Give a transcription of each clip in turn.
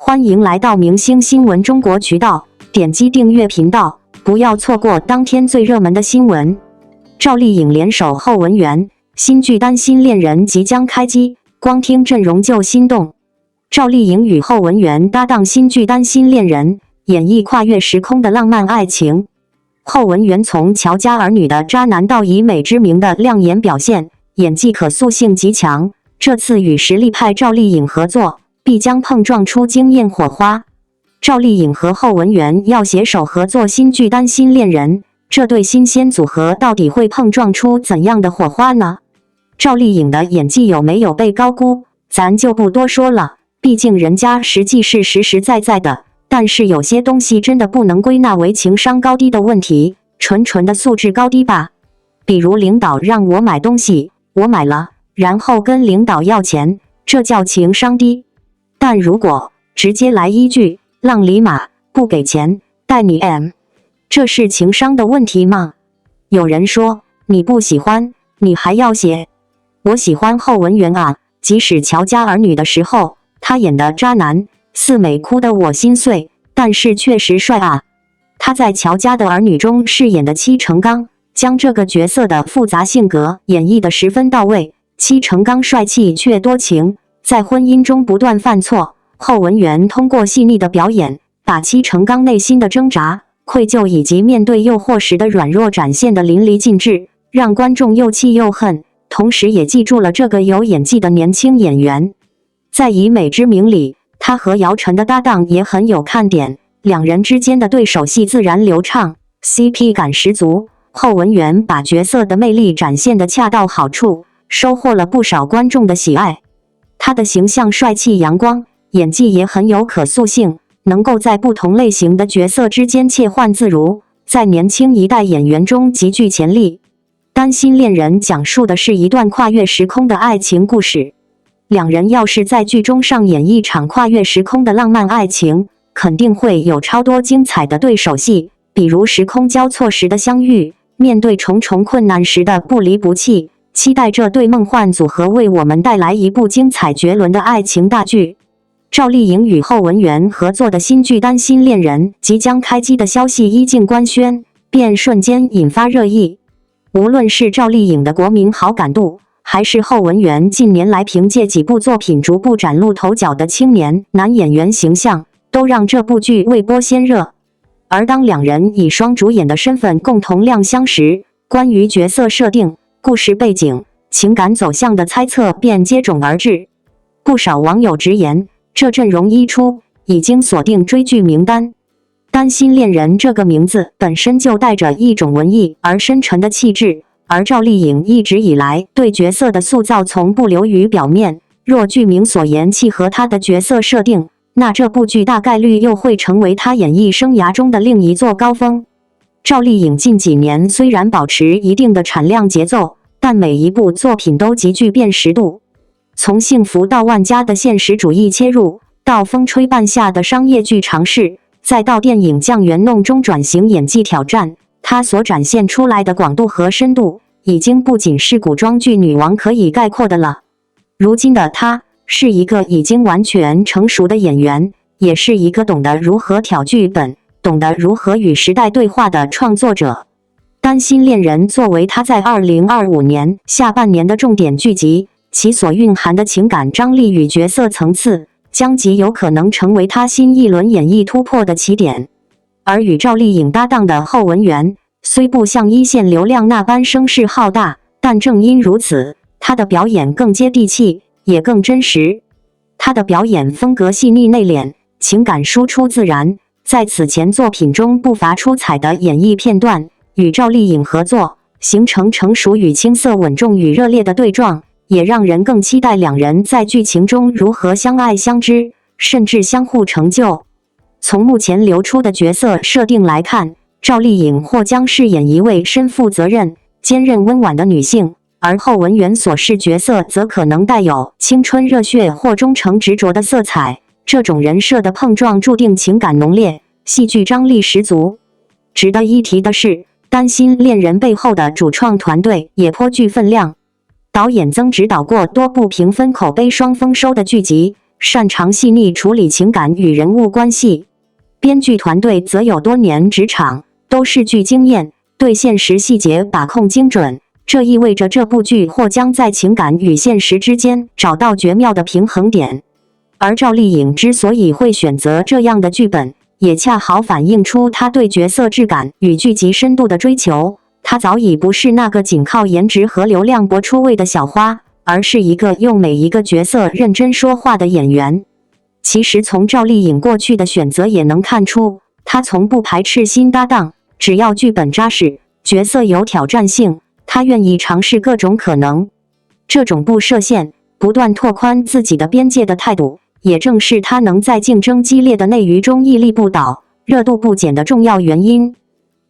欢迎来到明星新闻中国渠道，点击订阅频道，不要错过当天最热门的新闻。赵丽颖联手后文媛，新剧《担心恋人》即将开机，光听阵容就心动。赵丽颖与后文媛搭档新剧《担心恋人》，演绎跨越时空的浪漫爱情。后文媛从乔家儿女的渣男到以美之名的亮眼表现，演技可塑性极强。这次与实力派赵丽颖合作，必将碰撞出惊艳火花。赵丽颖和后文媛要携手合作新剧《担心恋人》，这对新鲜组合到底会碰撞出怎样的火花呢？赵丽颖的演技有没有被高估，咱就不多说了，毕竟人家实际是实实在在的。但是有些东西真的不能归纳为情商高低的问题，纯的素质高低吧。比如领导让我买东西，我买了，然后跟领导要钱，这叫情商低。但如果直接来一句浪里马，不给钱，带你 M， 这是情商的问题吗？有人说你不喜欢，你还要写。我喜欢后文媛啊，即使乔家儿女的时候，他演的渣男四美哭得我心碎，但是确实帅啊。他在乔家的儿女中饰演的戚成刚，将这个角色的复杂性格演绎得十分到位。戚成刚帅气却多情，在婚姻中不断犯错，后文媛通过细腻的表演，把戚成刚内心的挣扎、愧疚以及面对诱惑时的软弱展现得淋漓尽致，让观众又气又恨，同时也记住了这个有演技的年轻演员。在以美之名里，他和姚晨的搭档也很有看点，两人之间的对手戏自然流畅， CP 感十足。后文媛把角色的魅力展现得恰到好处，收获了不少观众的喜爱。他的形象帅气阳光，演技也很有可塑性，能够在不同类型的角色之间切换自如，在年轻一代演员中极具潜力。担心恋人讲述的是一段跨越时空的爱情故事，两人要是在剧中上演一场跨越时空的浪漫爱情，肯定会有超多精彩的对手戏，比如时空交错时的相遇，面对重重困难时的不离不弃。期待这对梦幻组合为我们带来一部精彩绝伦的爱情大剧。赵丽颖与后文媛合作的新剧《担心恋人》即将开机的消息一经官宣，便瞬间引发热议。无论是赵丽颖的国民好感度，还是后文媛近年来凭借几部作品逐步崭露头角的青年男演员形象，都让这部剧未播先热。而当两人以双主演的身份共同亮相时，关于角色设定、故事背景、情感走向的猜测便接踵而至。不少网友直言，这阵容一出，已经锁定追剧名单。担心恋人这个名字本身就带着一种文艺而深沉的气质，而赵丽颖一直以来对角色的塑造从不流于表面，若剧名所言契合她的角色设定，那这部剧大概率又会成为她演艺生涯中的另一座高峰。赵丽颖近几年虽然保持一定的产量节奏，但每一部作品都极具辨识度。从幸福到万家的现实主义切入，到风吹半夏的商业剧尝试，再到电影酱园弄中转型演技挑战，她所展现出来的广度和深度，已经不仅是古装剧女王可以概括的了。如今的她是一个已经完全成熟的演员，也是一个懂得如何挑剧本、懂得如何与时代对话的创作者。担心恋人作为他在2025年下半年的重点剧集，其所蕴含的情感张力与角色层次，将极有可能成为他新一轮演艺突破的起点。而与赵丽颖搭档的后文媛，虽不像一线流量那般声势浩大，但正因如此，她的表演更接地气，也更真实。她的表演风格细腻内敛，情感输出自然，在此前作品中不乏出彩的演绎片段。与赵丽颖合作，形成成熟与青涩、稳重与热烈的对撞，也让人更期待两人在剧情中如何相爱相知，甚至相互成就。从目前流出的角色设定来看，赵丽颖或将饰演一位身负责任、坚韧温婉的女性，而后文媛所饰角色则可能带有青春热血或忠诚执着的色彩。这种人设的碰撞注定情感浓烈，戏剧张力十足。值得一提的是，担心恋人背后的主创团队也颇具分量。导演曾执导过多部评分口碑双丰收的剧集，擅长细腻处理情感与人物关系。编剧团队则有多年职场，都视剧经验，对现实细节把控精准。这意味着这部剧或将在情感与现实之间找到绝妙的平衡点。而赵丽颖之所以会选择这样的剧本，也恰好反映出她对角色质感与剧集深度的追求。她早已不是那个仅靠颜值和流量博出位的小花，而是一个用每一个角色认真说话的演员。其实从赵丽颖过去的选择也能看出，她从不排斥新搭档，只要剧本扎实，角色有挑战性，她愿意尝试各种可能。这种不设限、不断拓宽自己的边界的态度，也正是她能在竞争激烈的内娱中屹立不倒、热度不减的重要原因。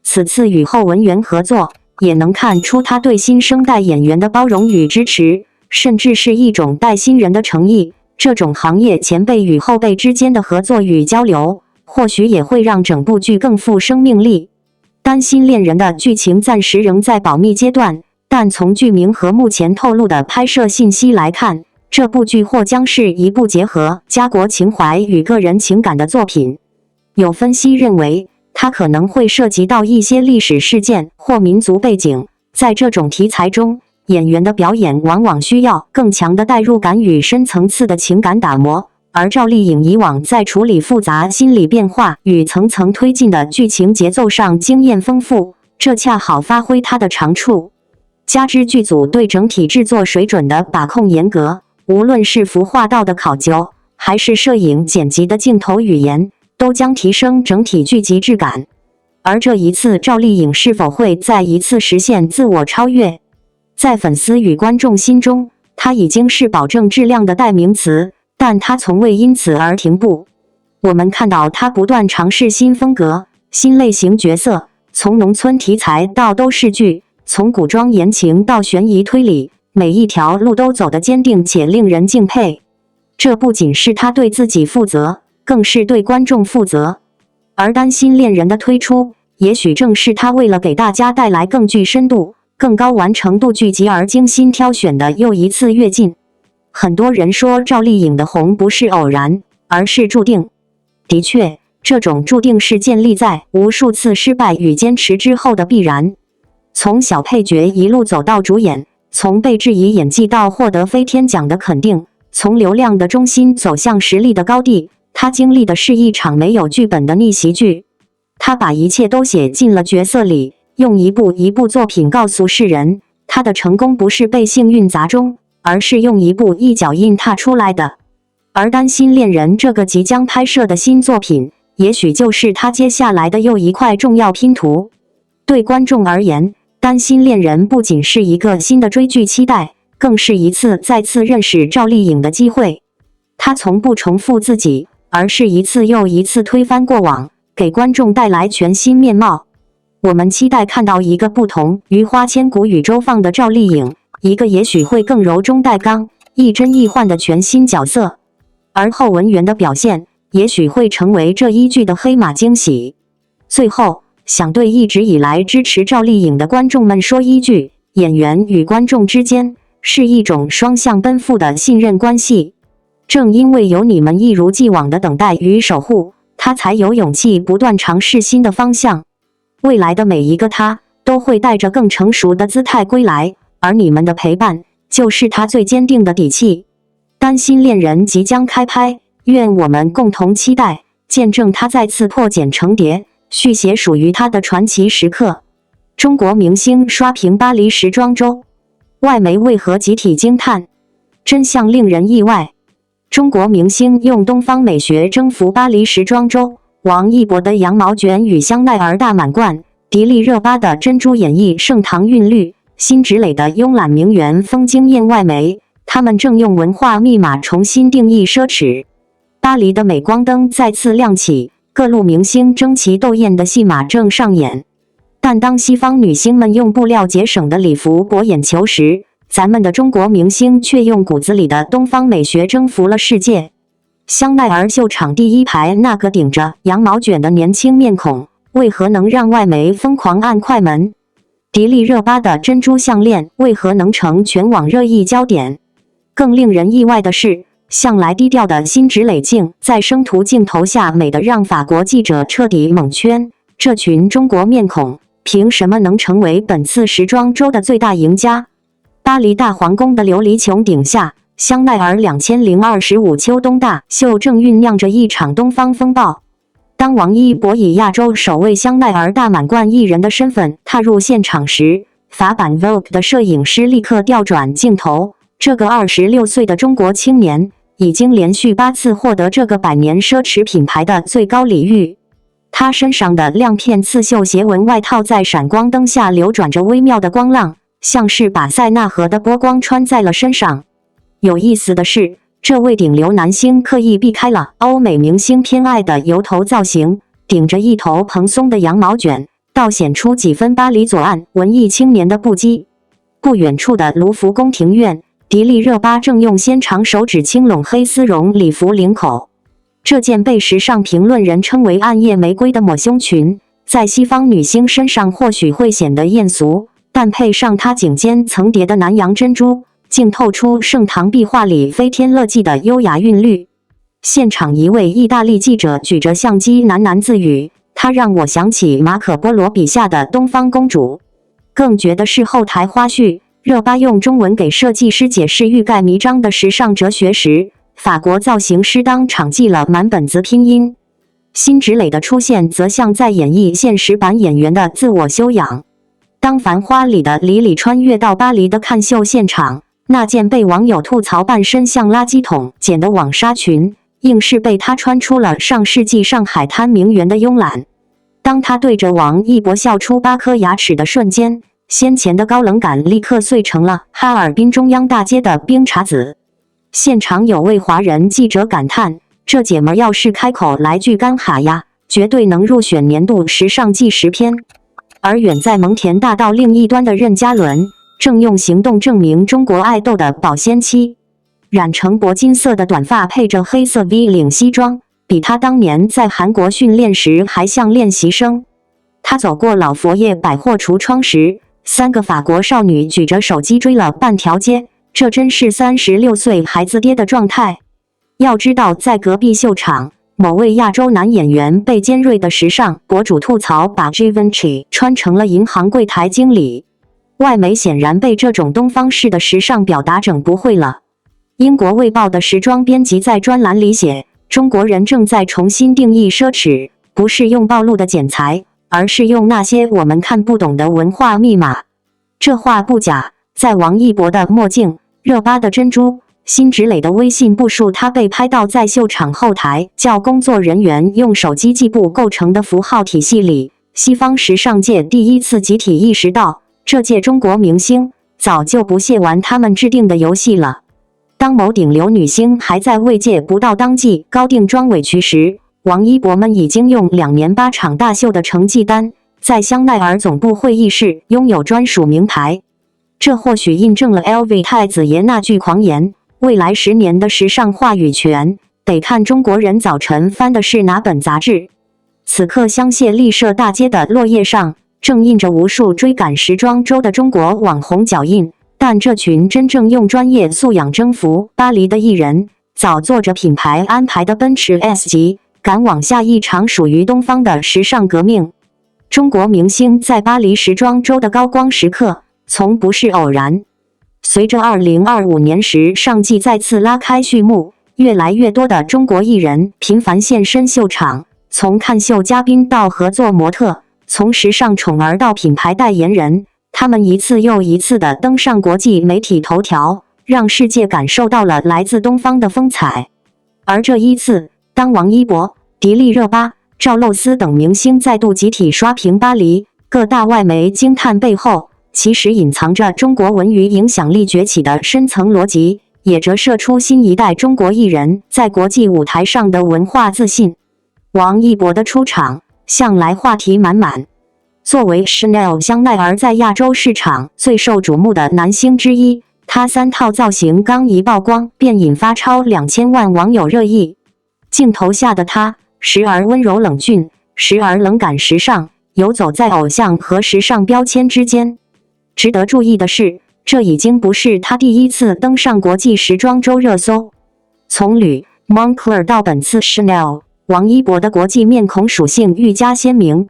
此次与后文渊合作，也能看出她对新生代演员的包容与支持，甚至是一种带新人的诚意。这种行业前辈与后辈之间的合作与交流，或许也会让整部剧更富生命力。担心恋人的剧情暂时仍在保密阶段，但从剧名和目前透露的拍摄信息来看，这部剧或将是一部结合家国情怀与个人情感的作品。有分析认为，它可能会涉及到一些历史事件或民族背景，在这种题材中，演员的表演往往需要更强的代入感与深层次的情感打磨，而赵丽颖以往在处理复杂心理变化与层层推进的剧情节奏上经验丰富，这恰好发挥她的长处。加之剧组对整体制作水准的把控严格，无论是服化道的考究，还是摄影剪辑的镜头语言，都将提升整体剧集质感。而这一次赵丽颖是否会再一次实现自我超越？在粉丝与观众心中，她已经是保证质量的代名词，但她从未因此而停步。我们看到她不断尝试新风格、新类型角色，从农村题材到都市剧，从古装言情到悬疑推理，每一条路都走得坚定且令人敬佩。这不仅是她对自己负责，更是对观众负责。而担心恋人的推出，也许正是她为了给大家带来更具深度、更高完成度剧集而精心挑选的又一次跃进。很多人说赵丽颖的红不是偶然，而是注定。的确，这种注定是建立在无数次失败与坚持之后的必然。从小配角一路走到主演，从被质疑演技到获得飞天奖的肯定，从流量的中心走向实力的高地，她经历的是一场没有剧本的逆袭剧。她把一切都写进了角色里，用一部一部作品告诉世人，他的成功不是被幸运砸中，而是用一步一脚印踏出来的。而担心恋人这个即将拍摄的新作品，也许就是他接下来的又一块重要拼图。对观众而言，担心恋人不仅是一个新的追剧期待，更是一次再次认识赵丽颖的机会。她从不重复自己，而是一次又一次推翻过往，给观众带来全新面貌。我们期待看到一个不同于花千骨与周放的赵丽颖，一个也许会更柔中带刚、亦真亦幻的全新角色。而后文渊的表现，也许会成为这一剧的黑马惊喜。最后，想对一直以来支持赵丽颖的观众们说一句：演员与观众之间是一种双向奔赴的信任关系。正因为有你们一如既往的等待与守护，她才有勇气不断尝试新的方向。未来的每一个他都会带着更成熟的姿态归来，而你们的陪伴就是他最坚定的底气。担心恋人即将开拍，愿我们共同期待，见证他再次破茧成蝶，续写属于他的传奇时刻。中国明星刷屏巴黎时装周，外媒为何集体惊叹？真相令人意外。中国明星用东方美学征服巴黎时装周。王一博的羊毛卷与香奈儿大满贯，迪丽热巴的珍珠演绎盛唐韵律，辛芷蕾的慵懒名媛风惊艳外媒。他们正用文化密码重新定义奢侈。巴黎的镁光灯再次亮起，各路明星争奇斗艳的戏码正上演。但当西方女星们用布料节省的礼服博眼球时，咱们的中国明星却用骨子里的东方美学征服了世界。香奈儿秀场第一排那个顶着羊毛卷的年轻面孔，为何能让外媒疯狂按快门？迪丽热巴的珍珠项链为何能成全网热议焦点？更令人意外的是，向来低调的辛芷蕾镜在生图镜头下美得让法国记者彻底蒙圈。这群中国面孔凭什么能成为本次时装周的最大赢家？巴黎大皇宫的琉璃穹顶下，香奈儿2025秋冬大秀正酝酿着一场东方风暴。当王一博以亚洲首位香奈儿大满贯艺人的身份踏入现场时，法版 Vogue 的摄影师立刻调转镜头。这个26岁的中国青年已经连续8次获得这个百年奢侈品牌的最高礼遇。他身上的亮片刺绣斜纹外套在闪光灯下流转着微妙的光浪，像是把塞纳河的波光穿在了身上。有意思的是，这位顶流男星刻意避开了欧美明星偏爱的油头造型，顶着一头蓬松的羊毛卷，倒显出几分巴黎左岸文艺青年的不羁。不远处的卢浮宫庭院，迪丽热巴正用纤长手指轻拢黑丝绒礼服领口。这件被时尚评论人称为暗夜玫瑰的抹胸裙，在西方女星身上或许会显得艳俗，但配上她颈间层叠的南洋珍珠，竟透出盛唐壁画里飞天乐纪的优雅韵律。现场一位意大利记者举着相机喃喃自语，他让我想起马可波罗笔下的东方公主。更绝的是后台花絮，热巴用中文给设计师解释欲盖弥彰的时尚哲学时，法国造型师当场记了满本子拼音。辛芷蕾的出现则像在演绎现实版演员的自我修养。当《繁花》里的李李穿越到巴黎的看秀现场，那件被网友吐槽半身像垃圾桶剪的网纱裙，硬是被她穿出了上世纪上海滩名媛的慵懒。当她对着王一博笑出8颗牙齿的瞬间，先前的高冷感立刻碎成了哈尔滨中央大街的冰碴子。现场有位华人记者感叹，这姐们要是开口来句干哈呀，绝对能入选年度时尚纪实篇。而远在蒙田大道另一端的任嘉伦，正用行动证明中国爱豆的保鲜期。染成铂金色的短发配着黑色 V 领西装，比他当年在韩国训练时还像练习生。他走过老佛爷百货橱窗时，3个法国少女举着手机追了半条街，这真是36岁孩子爹的状态。要知道，在隔壁秀场，某位亚洲男演员被尖锐的时尚博主吐槽把 Givenchy 穿成了银行柜台经理。外媒显然被这种东方式的时尚表达整不会了。英国卫报的时装编辑在专栏里写，中国人正在重新定义奢侈，不是用暴露的剪裁，而是用那些我们看不懂的文化密码。这话不假，在王一博的墨镜、热巴的珍珠、辛芷蕾的微信步数，他被拍到在秀场后台叫工作人员用手机计步构成的符号体系里，西方时尚界第一次集体意识到，这届中国明星早就不屑玩他们制定的游戏了。当某顶流女星还在为借不到当季高定妆委屈时，王一博们已经用2年8场大秀的成绩单，在香奈儿总部会议室拥有专属名牌。这或许印证了 LV 太子爷那句狂言，未来10年的时尚话语权，得看中国人早晨翻的是哪本杂志。此刻香榭丽舍大街的落叶上，正印着无数追赶时装周的中国网红脚印，但这群真正用专业素养征服巴黎的艺人，早做着品牌安排的奔驰 S 级，赶往下一场属于东方的时尚革命。中国明星在巴黎时装周的高光时刻，从不是偶然。随着2025年时尚季再次拉开序幕，越来越多的中国艺人频繁现身秀场，从看秀嘉宾到合作模特，从时尚宠儿到品牌代言人，他们一次又一次地登上国际媒体头条，让世界感受到了来自东方的风采。而这一次，当王一博、迪丽热巴、赵露思等明星再度集体刷屏巴黎，各大外媒惊叹背后其实隐藏着中国文娱影响力崛起的深层逻辑，也折射出新一代中国艺人在国际舞台上的文化自信。王一博的出场向来话题满满。作为 Chanel 香奈儿在亚洲市场最受瞩目的男星之一，他3套造型刚一曝光，便引发超2000万网友热议。镜头下的他，时而温柔冷峻，时而冷感时尚，游走在偶像和时尚标签之间。值得注意的是，这已经不是他第一次登上国际时装周热搜。从吕 Moncler 到本次 Chanel， 王一博的国际面孔属性愈加鲜明。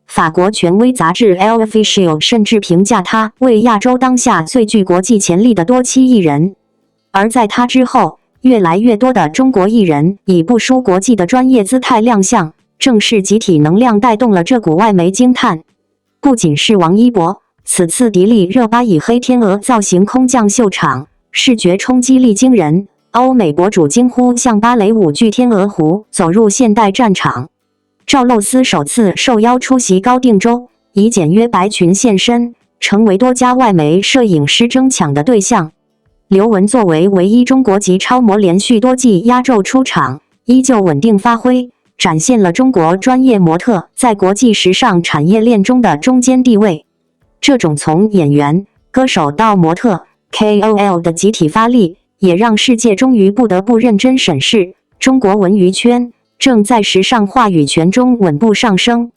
法国权威杂志 L'Officiel 甚至评价他为亚洲当下最具国际潜力的多栖艺人。而在他之后，越来越多的中国艺人以不输国际的专业姿态亮相，正是集体能量带动了这股外媒惊叹。不仅是王一博，此次迪丽热巴以黑天鹅造型空降秀场，视觉冲击力惊人，欧美博主惊呼像芭蕾舞剧天鹅湖走入现代战场。赵露思首次受邀出席高定周，以简约白裙现身，成为多家外媒摄影师争抢的对象。刘雯作为唯一中国籍超模，连续多季压轴出场，依旧稳定发挥，展现了中国专业模特在国际时尚产业链中的中坚地位。这种从演员、歌手到模特、KOL 的集体发力，也让世界终于不得不认真审视中国文娱圈正在时尚话语权中稳步上升。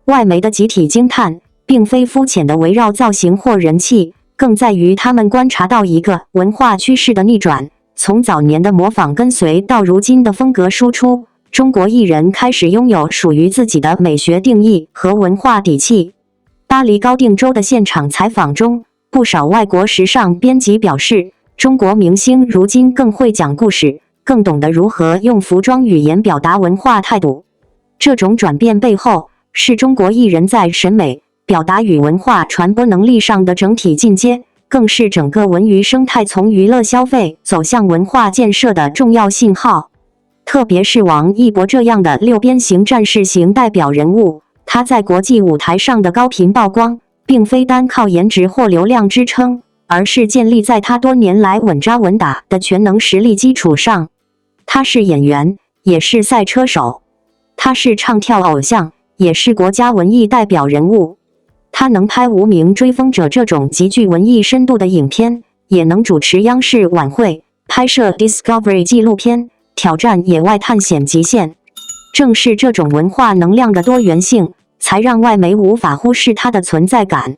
外媒的集体惊叹，并非肤浅的围绕造型或人气，更在于他们观察到一个文化趋势的逆转。从早年的模仿跟随到如今的风格输出，中国艺人开始拥有属于自己的美学定义和文化底气。巴黎高定周的现场采访中，不少外国时尚编辑表示，中国明星如今更会讲故事，更懂得如何用服装语言表达文化态度。这种转变背后，是中国艺人在审美、表达与文化传播能力上的整体进阶，更是整个文娱生态从娱乐消费走向文化建设的重要信号。特别是王一博这样的六边形战士型代表人物，他在国际舞台上的高频曝光，并非单靠颜值或流量支撑，而是建立在他多年来稳扎稳打的全能实力基础上。他是演员，也是赛车手；他是唱跳偶像，也是国家文艺代表人物。他能拍《无名追风者》这种极具文艺深度的影片，也能主持央视晚会，拍摄 Discovery 纪录片，挑战野外探险极限。正是这种文化能量的多元性，才让外媒无法忽视他的存在感。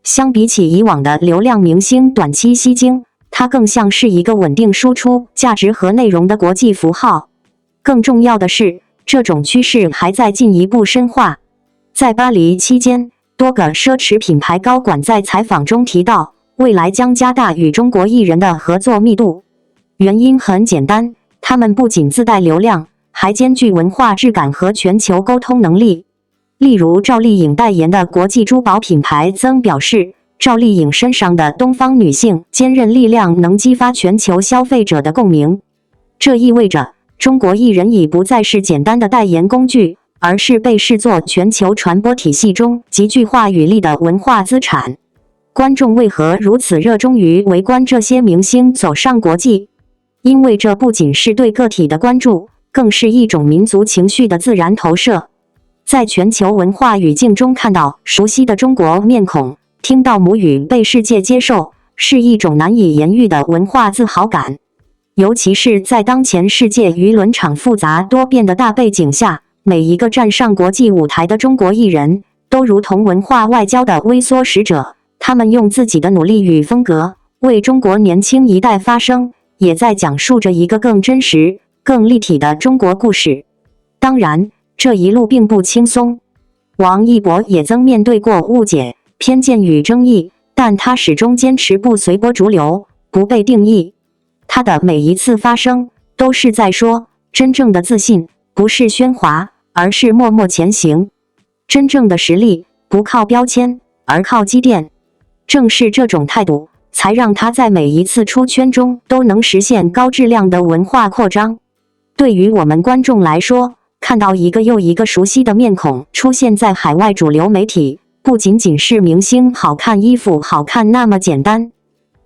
相比起以往的流量明星短期吸睛，它更像是一个稳定输出价值和内容的国际符号。更重要的是，这种趋势还在进一步深化。在巴黎期间，多个奢侈品牌高管在采访中提到，未来将加大与中国艺人的合作密度。原因很简单，他们不仅自带流量，还兼具文化质感和全球沟通能力。例如赵丽颖代言的国际珠宝品牌曾表示，赵丽颖身上的东方女性坚韧力量能激发全球消费者的共鸣。这意味着中国艺人已不再是简单的代言工具，而是被视作全球传播体系中极具话语力的文化资产。观众为何如此热衷于围观这些明星走上国际？因为这不仅是对个体的关注，更是一种民族情绪的自然投射。在全球文化语境中看到熟悉的中国面孔，听到母语被世界接受，是一种难以言喻的文化自豪感。尤其是在当前世界舆论场复杂多变的大背景下，每一个站上国际舞台的中国艺人，都如同文化外交的微缩使者，他们用自己的努力与风格，为中国年轻一代发声，也在讲述着一个更真实、更立体的中国故事。当然，这一路并不轻松。王一博也曾面对过误解、偏见与争议，但他始终坚持不随波逐流，不被定义。他的每一次发声，都是在说，真正的自信，不是喧哗，而是默默前行。真正的实力，不靠标签，而靠积淀。正是这种态度，才让他在每一次出圈中都能实现高质量的文化扩张。对于我们观众来说，看到一个又一个熟悉的面孔出现在海外主流媒体，不仅仅是明星好看、衣服好看那么简单，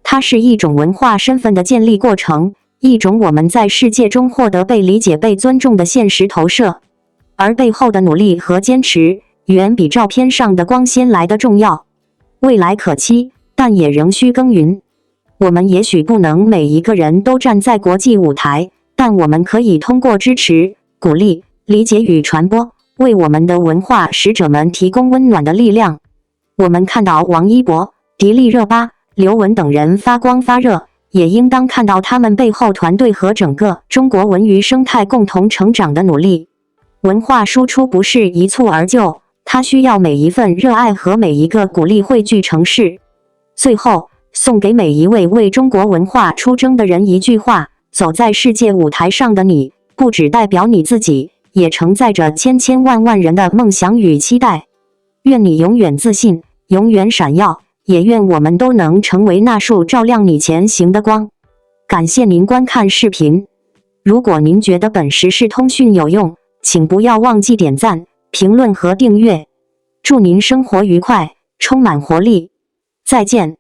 它是一种文化身份的建立过程，一种我们在世界中获得被理解、被尊重的现实投射。而背后的努力和坚持，远比照片上的光鲜来得重要。未来可期，但也仍需耕耘。我们也许不能每一个人都站在国际舞台，但我们可以通过支持、鼓励、理解与传播，为我们的文化使者们提供温暖的力量。我们看到王一博、迪丽热巴、刘雯等人发光发热，也应当看到他们背后团队和整个中国文娱生态共同成长的努力。文化输出不是一蹴而就，它需要每一份热爱和每一个鼓励汇聚成事。最后，送给每一位为中国文化出征的人一句话：走在世界舞台上的你，不只代表你自己，也承载着千千万万人的梦想与期待。愿你永远自信，永远闪耀，也愿我们都能成为那束照亮你前行的光。感谢您观看视频。如果您觉得本时事通讯有用，请不要忘记点赞、评论和订阅。祝您生活愉快，充满活力。再见。